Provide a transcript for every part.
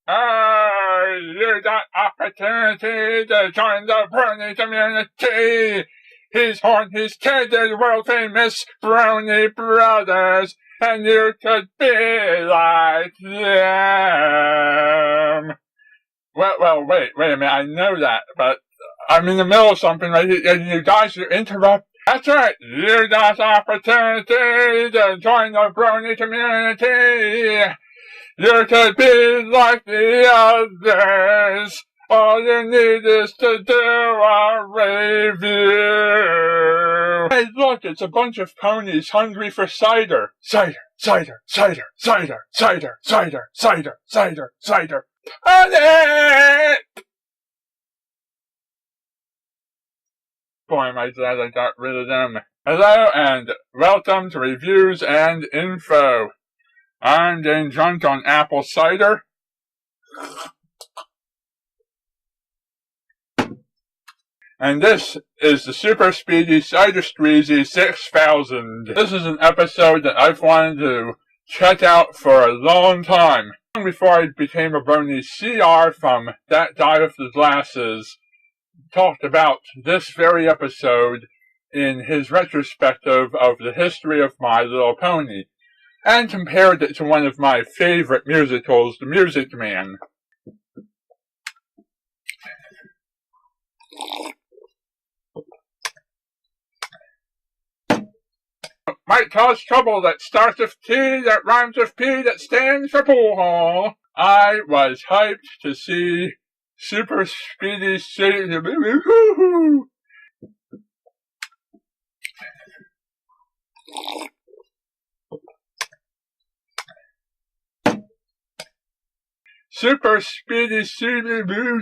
You got opportunity to join the brownie community. He's horned his kid, the world famous Brownie Brothers, and you could be like them. Well, wait a minute, I know that, but I'm in the middle of something right here, and you guys interrupt. That's right, you got opportunity to join the Brownie community. You could be like the others. All you need is to do a review. Hey, look, it's a bunch of ponies hungry for cider. Cider, cider, cider, cider, cider, cider, cider, cider, cider. Honey! Boy, am I glad I got rid of them. Hello and welcome to Reviews and Info. I'm getting drunk on apple cider. And this is the Super Speedy Cider Squeezy 6000. This is an episode that I've wanted to check out for a long time. Before I became a brony, CR from That Guy with the Glasses talked about this very episode in his retrospective of the history of My Little Pony, and compared it to one of my favorite musicals, The Music Man. Might cause trouble that starts with T, that rhymes with P, that stands for pool hall. I was hyped to see Super Speedy Cider Super Speedy Cider Boo.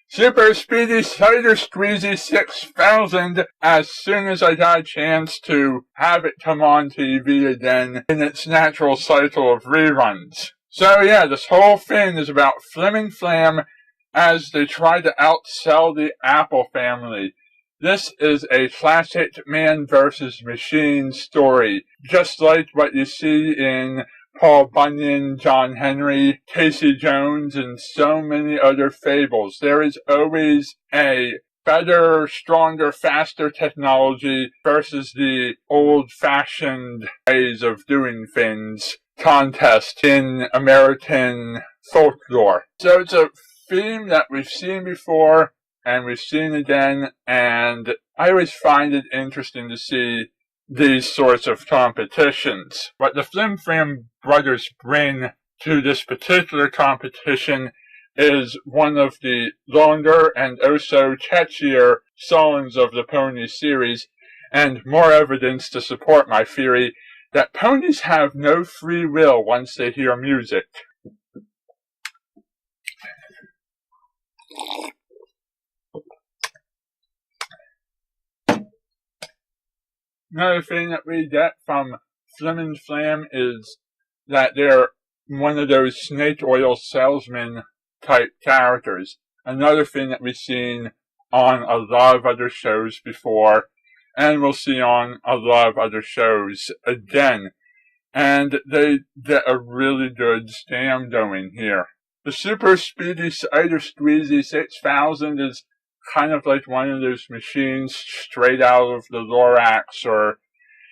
Super Speedy Cider Squeezy 6000 as soon as I got a chance to have it come on TV again in its natural cycle of reruns. So yeah, this whole thing is about Flim and Flam as they try to outsell the Apple family. This is a classic man versus machine story, just like what you see in Paul Bunyan, John Henry, Casey Jones, and so many other fables. There is always a better, stronger, faster technology versus the old-fashioned ways of doing things contest in American folklore. So it's a theme that we've seen before and we've seen again, and I always find it interesting to see these sorts of competitions. What the Flim Flam brothers bring to this particular competition is one of the longer and also catchier songs of the Pony series, and more evidence to support my theory that ponies have no free will once they hear music. Another thing that we get from Flim and Flam is that they're one of those snake oil salesman type characters. Another thing that we've seen on a lot of other shows before, and we'll see on a lot of other shows again. And they get a really good stam going here. The Super Speedy Cider Squeezy 6000 is kind of like one of those machines straight out of the Lorax or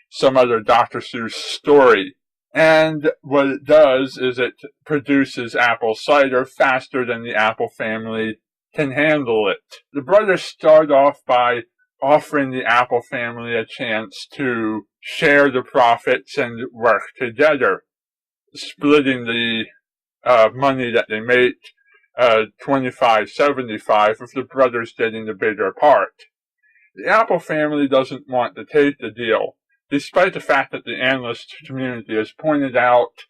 some other Dr. Seuss story. And what it does is it produces apple cider faster than the Apple family can handle it. The brothers start off by offering the Apple family a chance to share the profits and work together, splitting the money that they make 25-75, with the brothers getting the bigger part. The Apple family doesn't want to take the deal, despite the fact that the analyst community has pointed out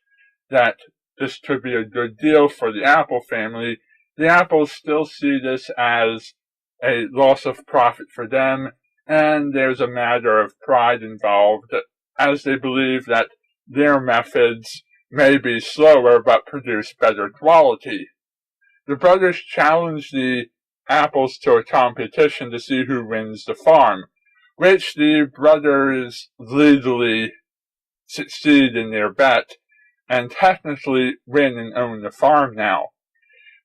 that this could be a good deal for the Apple family. The Apples still see this as a loss of profit for them, and there's a matter of pride involved, as they believe that their methods may be slower but produce better quality. The brothers challenge the apples to a competition to see who wins the farm, which the brothers legally succeed in their bet and technically win and own the farm now.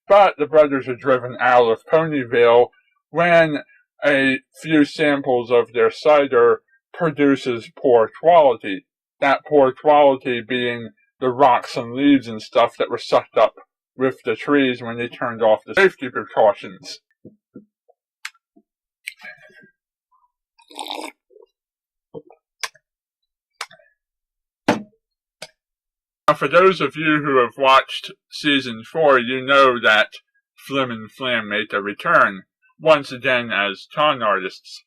But the brothers are driven out of Ponyville when a few samples of their cider produces poor quality. That poor quality being the rocks and leaves and stuff that were sucked up with the trees when they turned off the safety precautions. Now, for those of you who have watched Season 4, you know that Flim and Flam make a return, once again as con artists,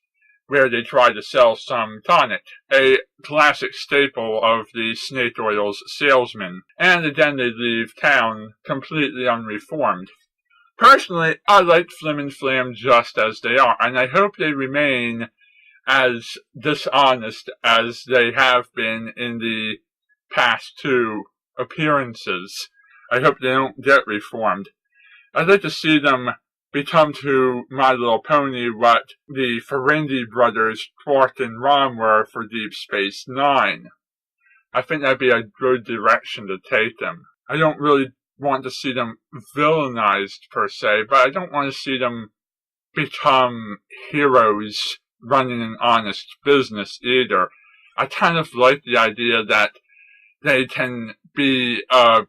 where they try to sell some tonic, a classic staple of the snake oil's salesmen, and again they leave town completely unreformed. Personally, I like Flim and Flam just as they are, and I hope they remain as dishonest as they have been in the past 2 appearances. I hope they don't get reformed. I'd like to see them become to My Little Pony what the Ferengi brothers, Quark and Ron, were for Deep Space Nine. I think that'd be a good direction to take them. I don't really want to see them villainized per se, but I don't want to see them become heroes running an honest business either. I kind of like the idea that they can be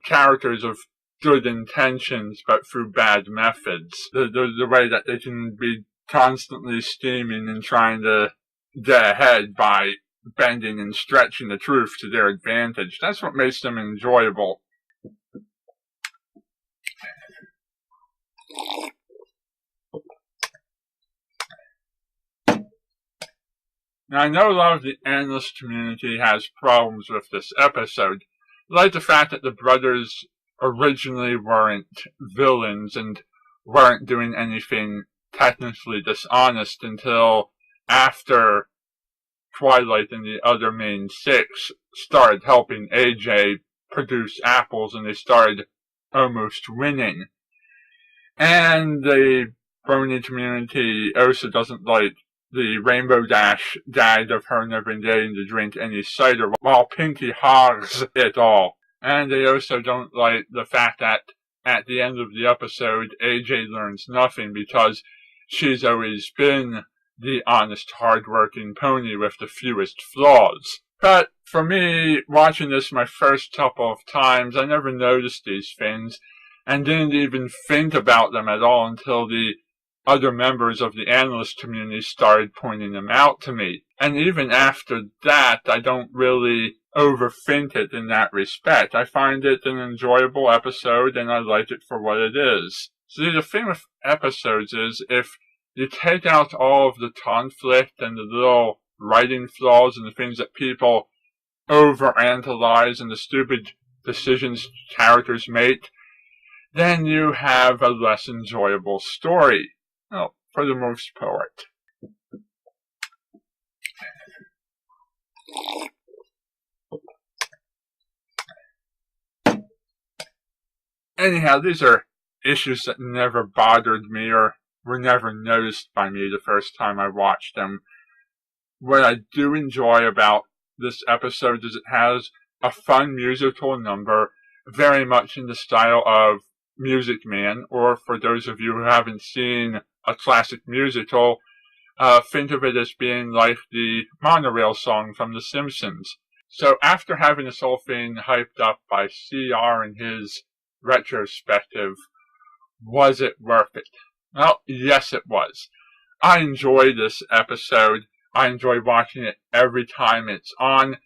characters of good intentions, but through bad methods. The way that they can be constantly scheming and trying to get ahead by bending and stretching the truth to their advantage. That's what makes them enjoyable. Now, I know a lot of the analyst community has problems with this episode, like the fact that the brothers originally weren't villains and weren't doing anything technically dishonest until after Twilight and the other main 6 started helping AJ produce apples and they started almost winning. And the brony community also doesn't like the Rainbow Dash gag of her never getting to drink any cider while Pinky hogs it all. And they also don't like the fact that at the end of the episode, AJ learns nothing because she's always been the honest, hard-working pony with the fewest flaws. But for me, watching this my first couple of times, I never noticed these things and didn't even think about them at all until the other members of the analyst community started pointing them out to me. And even after that, I don't really overthink it in that respect. I find it an enjoyable episode and I like it for what it is. See, the thing with episodes is if you take out all of the conflict and the little writing flaws and the things that people overanalyze and the stupid decisions characters make, then you have a less enjoyable story. Well, for the most part. Anyhow, these are issues that never bothered me or were never noticed by me the first time I watched them. What I do enjoy about this episode is it has a fun musical number, very much in the style of Music Man, or for those of you who haven't seen a classic musical, think of it as being like the monorail song from The Simpsons. So after having this whole thing hyped up by CR in his retrospective, was it worth it? Well, yes it was. I enjoy this episode. I enjoy watching it every time it's on,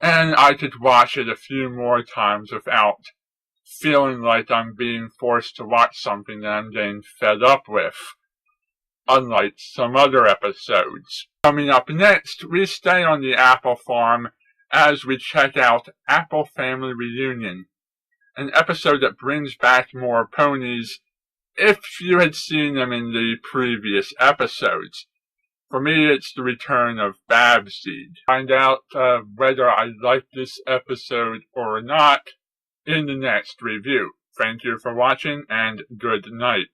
and I could watch it a few more times without feeling like I'm being forced to watch something that I'm getting fed up with, unlike some other episodes. Coming up next, we stay on the Apple Farm as we check out Apple Family Reunion, an episode that brings back more ponies if you had seen them in the previous episodes. For me, it's the return of Babseed. Find out whether I like this episode or not in the next review. Thank you for watching, and good night.